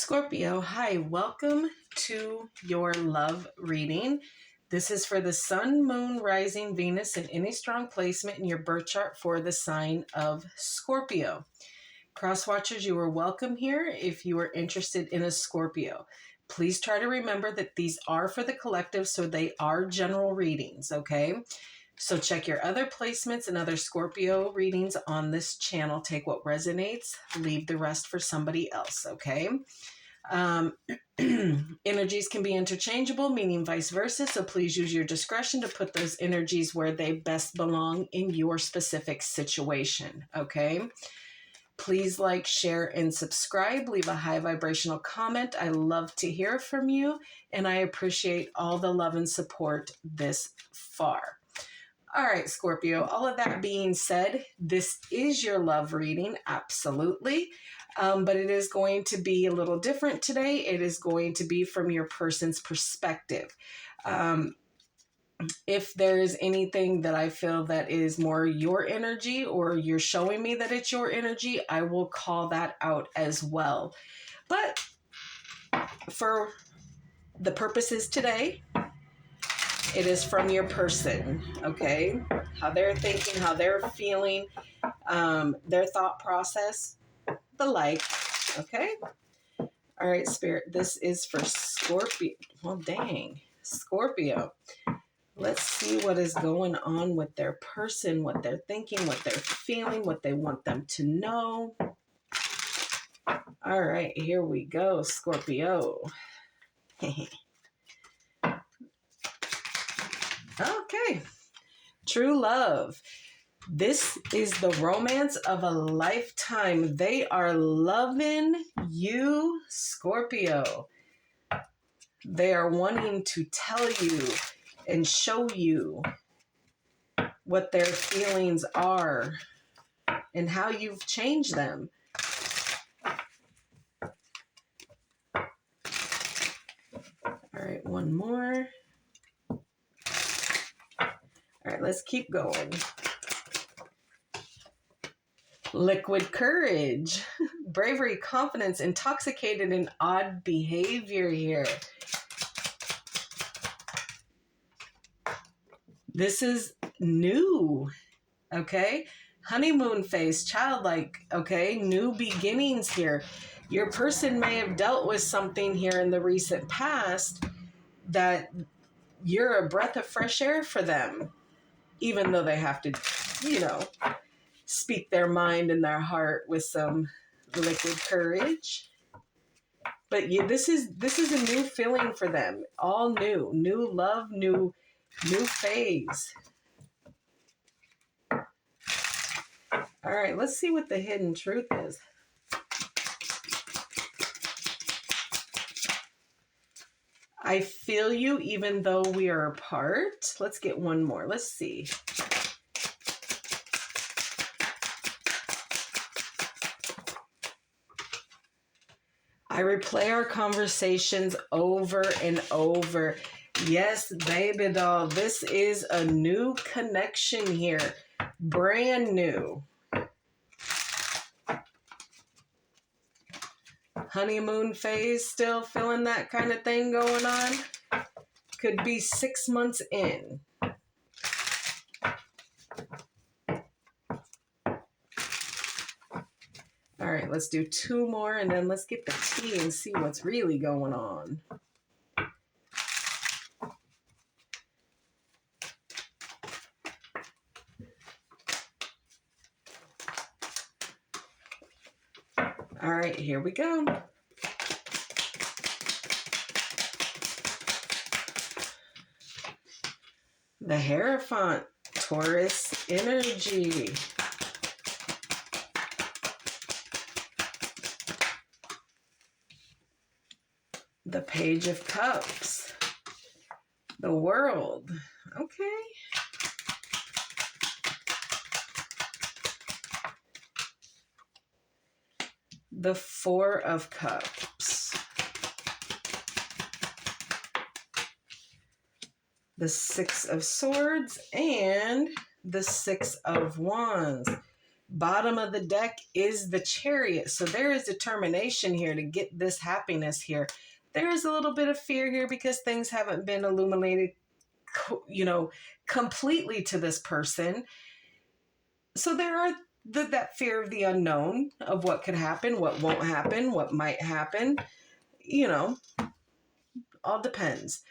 Scorpio, hi, welcome to your love reading. This is for the Sun, Moon, Rising, Venus, and any strong placement in your birth chart for the sign of Scorpio. Crosswatchers, you are welcome here if you are interested in a Scorpio. Please try to remember that these are for the collective, so they are general readings, okay? So check your other placements and other Scorpio readings on this channel. Take what resonates, leave the rest for somebody else, okay? Energies can be interchangeable, meaning vice versa. So please use your discretion to put those energies where they best belong in your specific situation, okay? Please like, share, and subscribe. Leave a high vibrational comment. I love to hear from you, and I appreciate all the love and support this far. All right, Scorpio, all of that being said, this is your love reading, absolutely. But it is going to be a little different today. It is going to be from your person's perspective. If there is anything that I feel that is more your energy, or you're showing me that it's your energy, I will call that out as well. But for the purposes today, it is from your person, okay? How they're thinking, how they're feeling, their thought process, the like, okay? All right, Spirit, this is for Scorpio. Well, dang, Scorpio. Let's see what is going on with their person, what they're thinking, what they're feeling, what they want them to know. All right, here we go, Scorpio. Okay, true love. This is the romance of a lifetime. They are loving you, Scorpio. They are wanting to tell you and show you what their feelings are and how you've changed them. All right, one more. All right, let's keep going. Liquid courage, bravery, confidence, intoxicated, and odd behavior here. This is new, okay? Honeymoon phase, childlike, okay? New beginnings here. Your person may have dealt with something here in the recent past that you're a breath of fresh air for them, even though they have to, speak their mind and their heart with some liquid courage. But this is a new feeling for them. All new love, new phase. All right, let's see what the hidden truth is. I feel you even though we are apart. Let's get one more. Let's see. I replay our conversations over and over. Yes, baby doll, this is a new connection here. Brand new. Honeymoon phase, still feeling that kind of thing going on? Could be 6 months in. All right, let's do 2 more and then let's get the tea and see what's really going on. All right, here we go. The Hierophant, Taurus energy. The Page of Cups. The World. Okay. The Four of Cups. The Six of Swords and the Six of Wands. Bottom of the deck is the Chariot. So there is determination here to get this happiness here. There is a little bit of fear here because things haven't been illuminated, completely to this person. So there are that fear of the unknown, of what could happen, what won't happen, what might happen, all depends.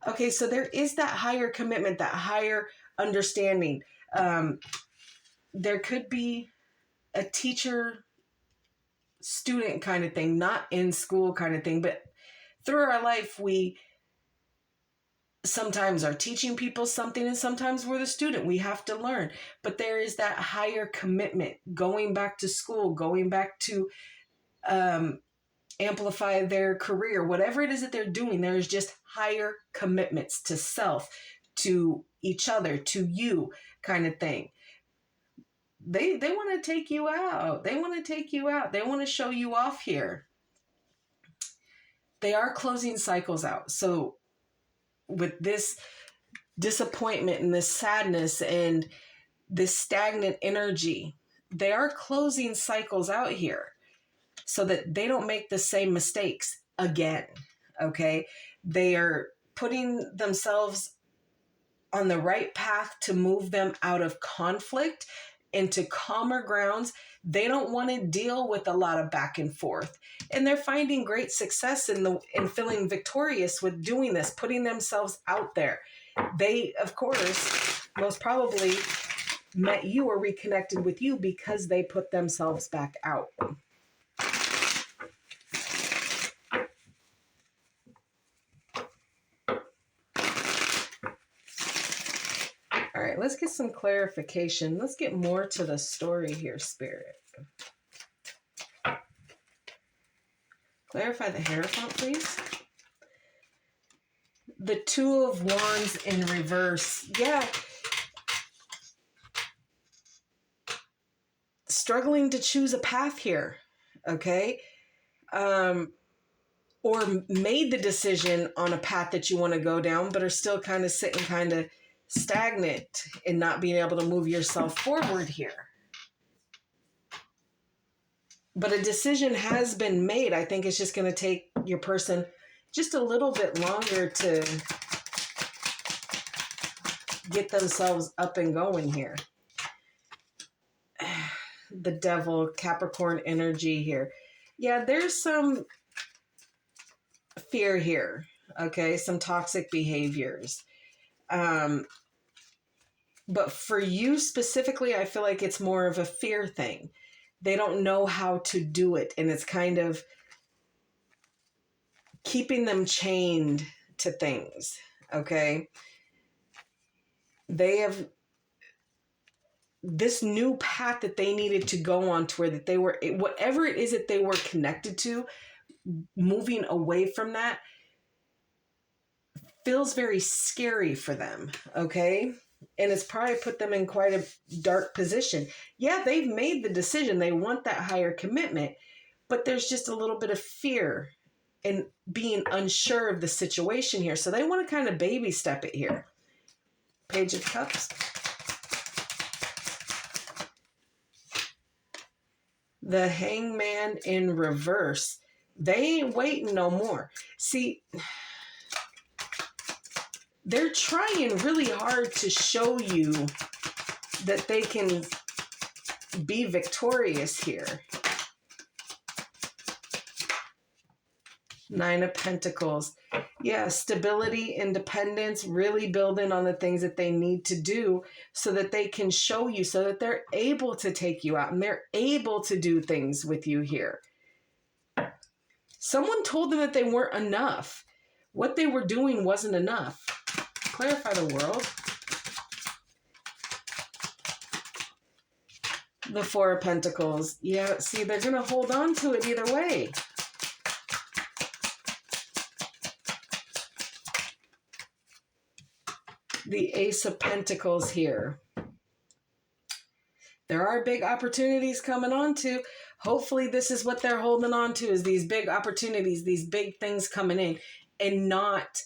Okay, so there is that higher commitment, that higher understanding. There could be a teacher student kind of thing, not in school kind of thing, but through our life, we sometimes are teaching people something and sometimes we're the student. We have to learn. But there is that higher commitment, going back to school, going back to amplify their career, whatever it is that they're doing. There's just higher commitments to self, to each other, to you kind of thing. They want to take you out. They want to take you out. They want to show you off here. They are closing cycles out. So with this disappointment and this sadness and this stagnant energy, they are closing cycles out here so that they don't make the same mistakes again. Okay. They are putting themselves on the right path to move them out of conflict into calmer grounds. They don't want to deal with a lot of back and forth. And they're finding great success in feeling victorious with doing this, putting themselves out there. They, of course, most probably met you or reconnected with you because they put themselves back out. All right, let's get some clarification. Let's get more to the story here, Spirit. Clarify the Hierophant, please. The Two of Wands in reverse. Yeah. Struggling to choose a path here, okay? Or made the decision on a path that you want to go down, but are still kind of sitting kind of stagnant and not being able to move yourself forward here. But a decision has been made. I think it's just going to take your person just a little bit longer to get themselves up and going here. The Devil, Capricorn energy here. Yeah, there's some fear here. Okay, some toxic behaviors. But for you specifically, I feel like it's more of a fear thing. They don't know how to do it. And it's kind of keeping them chained to things. Okay. They have this new path that they needed to go on to where that they were, whatever it is that they were connected to, moving away from that feels very scary for them. Okay. And it's probably put them in quite a dark position. Yeah, they've made the decision. They want that higher commitment, but there's just a little bit of fear and being unsure of the situation here. So they want to kind of baby step it here. Page of Cups. The Hangman in reverse. They ain't waiting no more. See, they're trying really hard to show you that they can be victorious here. Nine of Pentacles. Yeah, stability, independence, really building on the things that they need to do so that they can show you, so that they're able to take you out and they're able to do things with you here. Someone told them that they weren't enough. What they were doing wasn't enough. Clarify the World. The Four of Pentacles. Yeah, see, they're going to hold on to it either way. The Ace of Pentacles here. There are big opportunities coming on to. Hopefully this is what they're holding on to, is these big opportunities, these big things coming in, and not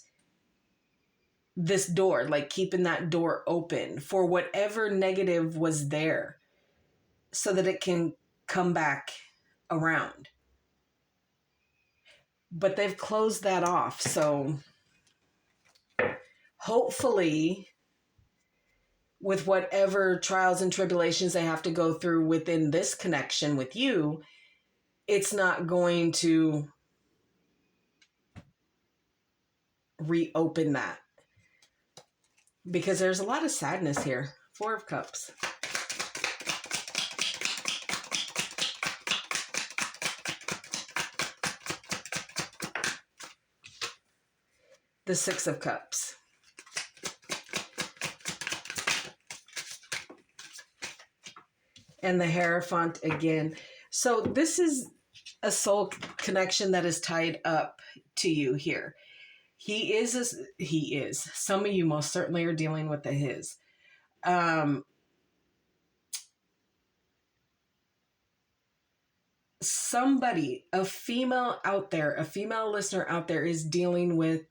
this door, like keeping that door open for whatever negative was there. so that it can come back around. But they've closed that off. So hopefully, with whatever trials and tribulations they have to go through within this connection with you, it's not going to reopen that. Because there's a lot of sadness here. Four of Cups. The Six of Cups. And the Hierophant again. So this is a soul connection that is tied up to you here. He is. Some of you most certainly are dealing with the his. Somebody, a female out there, a female listener out there is dealing with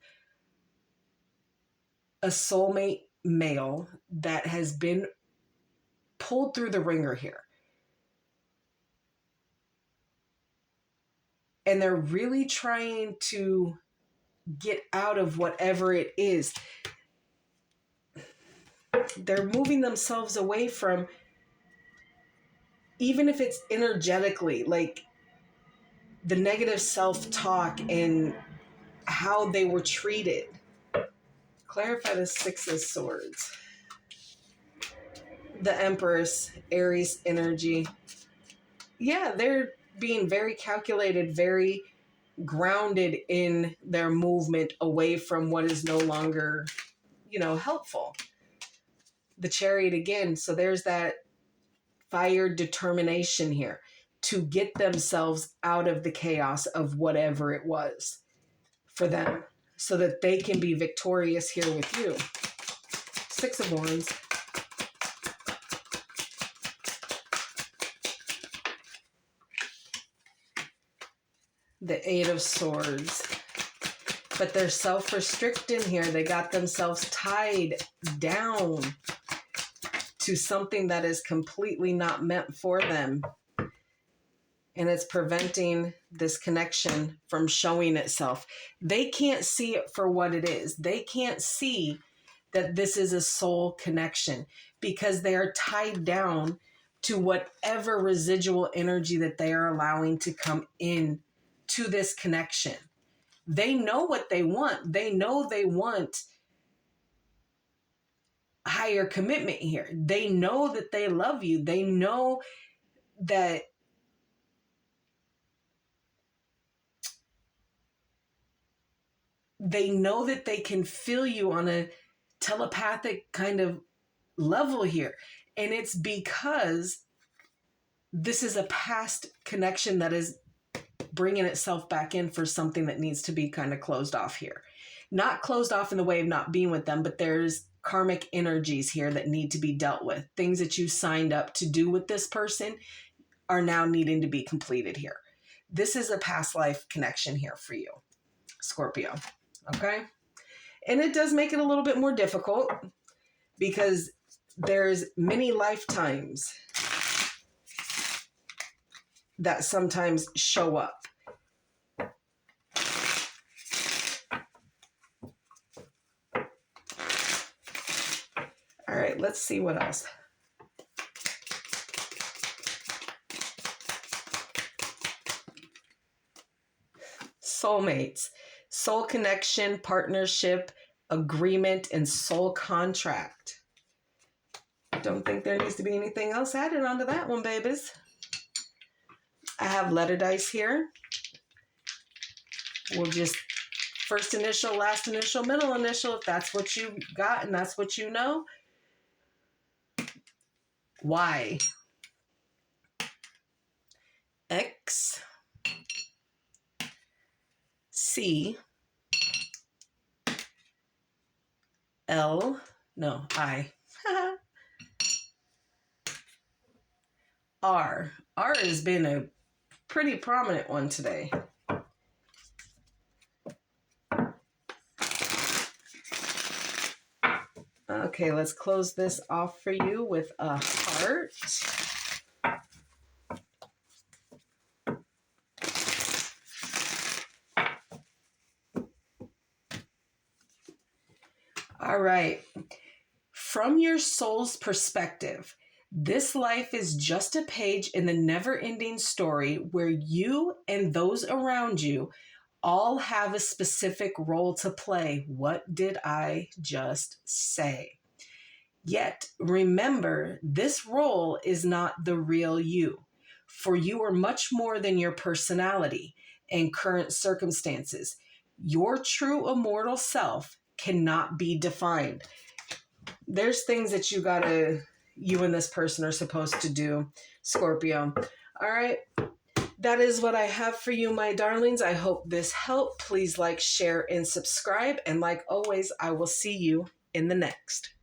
a soulmate male that has been pulled through the ringer here. And they're really trying to get out of whatever it is. They're moving themselves away from, even if it's energetically, like the negative self-talk and how they were treated. Clarify the Six of Swords. The Empress, Aries energy. Yeah, they're being very calculated, very grounded in their movement away from what is no longer, helpful. The Chariot again. So there's that fire determination here to get themselves out of the chaos of whatever it was for them so that they can be victorious here with you. Six of Wands. The Eight of Swords. But they're self-restricting here. They got themselves tied down to something that is completely not meant for them. And it's preventing this connection from showing itself. They can't see it for what it is. They can't see that this is a soul connection because they are tied down to whatever residual energy that they are allowing to come in to this connection. They know what they want. They know they want higher commitment here. They know that they love you. They know that they can feel you on a telepathic kind of level here. And it's because this is a past connection that is bringing itself back in for something that needs to be kind of closed off here. Not closed off in the way of not being with them, but there's karmic energies here that need to be dealt with. Things that you signed up to do with this person are now needing to be completed here. This is a past life connection here for you, Scorpio. Okay? And it does make it a little bit more difficult because there's many lifetimes that sometimes show up. All right, let's see what else. Soulmates, soul connection, partnership, agreement, and soul contract. Don't think there needs to be anything else added onto that one, babies. I have letter dice here. We'll just first initial, last initial, middle initial, if that's what you got and that's what you know. Y. X. C. L. No, I. R. R has been a pretty prominent one today. Okay, let's close this off for you with a heart. All right. From your soul's perspective, this life is just a page in the never-ending story where you and those around you all have a specific role to play. What did I just say? Yet, remember, this role is not the real you, for you are much more than your personality and current circumstances. Your true immortal self cannot be defined. There's things that you and this person are supposed to do, Scorpio. All right. That is what I have for you, my darlings. I hope this helped. Please like, share, and subscribe. And like always, I will see you in the next.